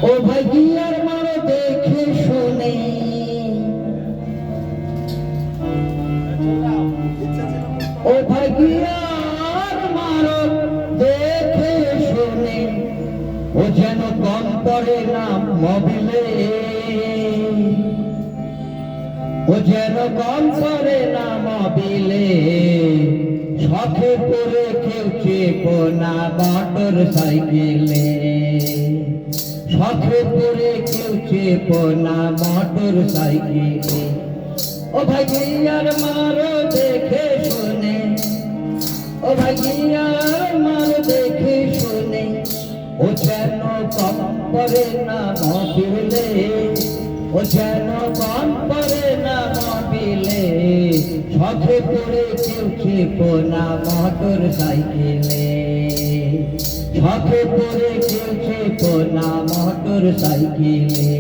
ও ভাই গিয়ার মারো দেখে শুনে, ও ভাই গিয়ার মারো দেখে শুনে, ও যেন কম পড়ে না মোবিলে, ও যেন কম পড়ে না মোবিলে। শখে পড়ে কেউ চেপো না মোটর সাইকেলে, শখে পড়ে কেউ চেপো না মোটর সাইকেলে। ও ভাই গিয়ার মারো দেখে শুনে, ও ভাই গিয়ার মারো দেখে শুনে, ও যেন কম পড়ে না মোবিলে, ও যেন কম পড়ে না মোবিলে। শখে পড়ে কেউ চেপো না মোটর সাইকেলে, শখে পড়ে কেউ চেপো না মোটর সাইকেলে।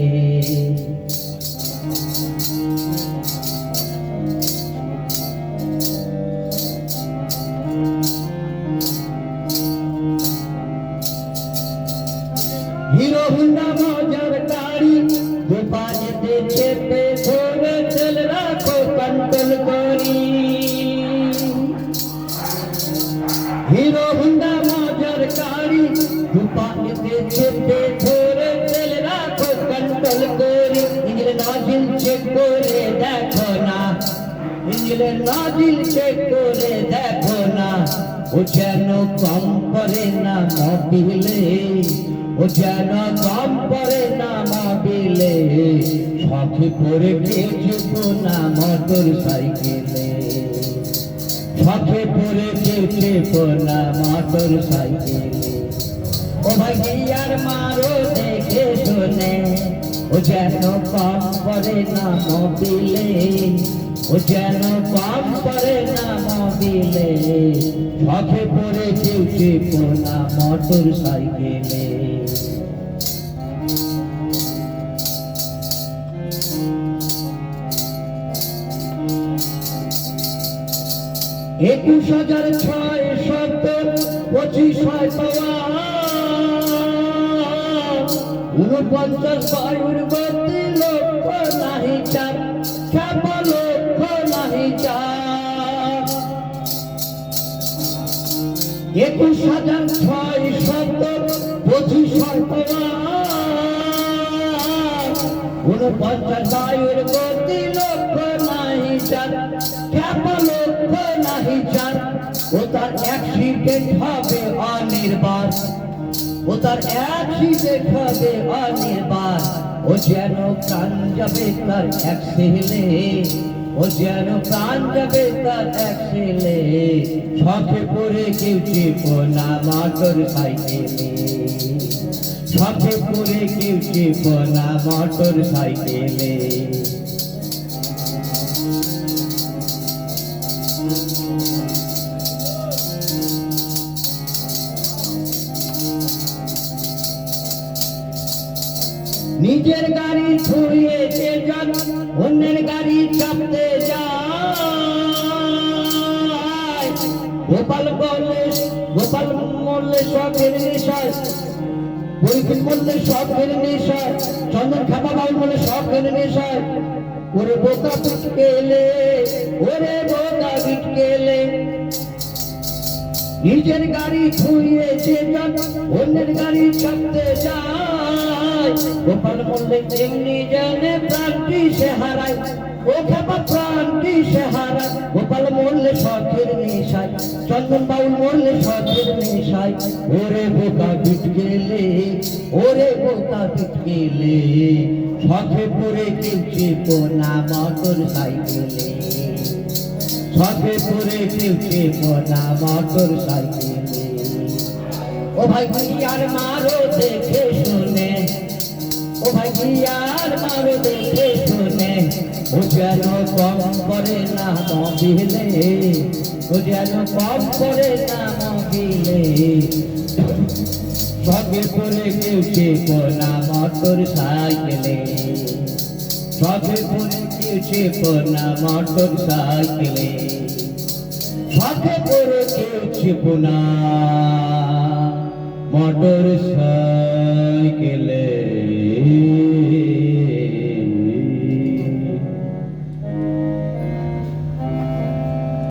হিরো হুন্ডা মজার গাড়ি, দোকানেতে চেপে ধরে তেল রাখো কন্ট্রোল করি। হিরো হুন্ডা মজার গাড়ি, দোকানেতে চেপে ধরে তেল রাখো কন্ট্রোল করি। ইঞ্জিনের নজিল চেক করে দেখো না, ইঞ্জিনের নজিল চেক করে দেখো না, ও যেন কম পড়ে না মোবিলে, ও যেন কম পড়ে না মোবিলে। শখে পড়ে কেউ চেপো না মোটর সাইকেলে, শখে পড়ে কেউ চেপো না মোটর সাইকেলে। ও ভাই গিয়ার মারো দেখে শুনে, ও যেন কম পড়ে না মোবিলে, ও যেন কম পড়ে না মোবিলে। শখে পড়ে কেউ চেপো না মোটর সাইকেলে। 21,670 25 পাওয়া 49 বায়ুর গতি লক্ষ নাহি চার, খেপা লক্ষ নাহি চার। 21,670 25 পাওয়া 49 বায়ুর গতি লক্ষ নাহি চার, খেপা লক্ষ নাহি চার। ও তার অ্যাক্সিডেন্ট হবে অনির্বাণ, ও তার অ্যাক্সিডেন্ট হবে অনির্বাণ। ও যেন প্রাণ যাবে তার অ্যাক্সিলে, ও যেন প্রাণ যাবে তার অ্যাক্সিলে। শখে পড়ে কেউ চেপো না মোটর সাইকেলে, শখে পড়ে কেউ চেপো না মোটর সাইকেলে। নিজের গাড়ি ছুঁয়ে যে যান, অন্যের গাড়ি চাপতে যায়। গোপাল মরলে শখের নেশায়, পরিচিত মরলে শখের নেশায়, চন্দন খাপা বাউল বলে শখের নেশায়। ওরে বোকা পিটকেলে, ওরে বোকা পিটকেলে। নিজের গাড়ি ছুঁয়ে যে যান, অন্যের গাড়ি চাপতে যায়। গোপাল মরলে এমনি জানে প্রাণটি সে হারায়, ও খেপা প্রাণটি সে হারায়। গোপাল মরলে শখের নেশায়, চন্দন বাউল মরলে শখের নেশায়। ওরে বোকা পিটকেলে, ওরে বোকা পিটকেলে। শখে পড়ে কেউ চেপো না মোটর সাইকেলে, শখে পড়ে কেউ চেপো না মোটর সাইকেলে। ও ভাই গিয়ার মারো দেখে শুনে, ও ভাই গিয়ার মারো দেখে শুনে, ও যেন কম পড়ে না মোবিলে, ও যেন কম পড়ে না মোবিলে। শখে পড়ে কেউ চেপো না মোটর সাইকেলে, শখে পড়ে কেউ চেপো না মোটর সাইকেলে। শখে পড়ে কেউ চেপো না মোটর সাইকেলে।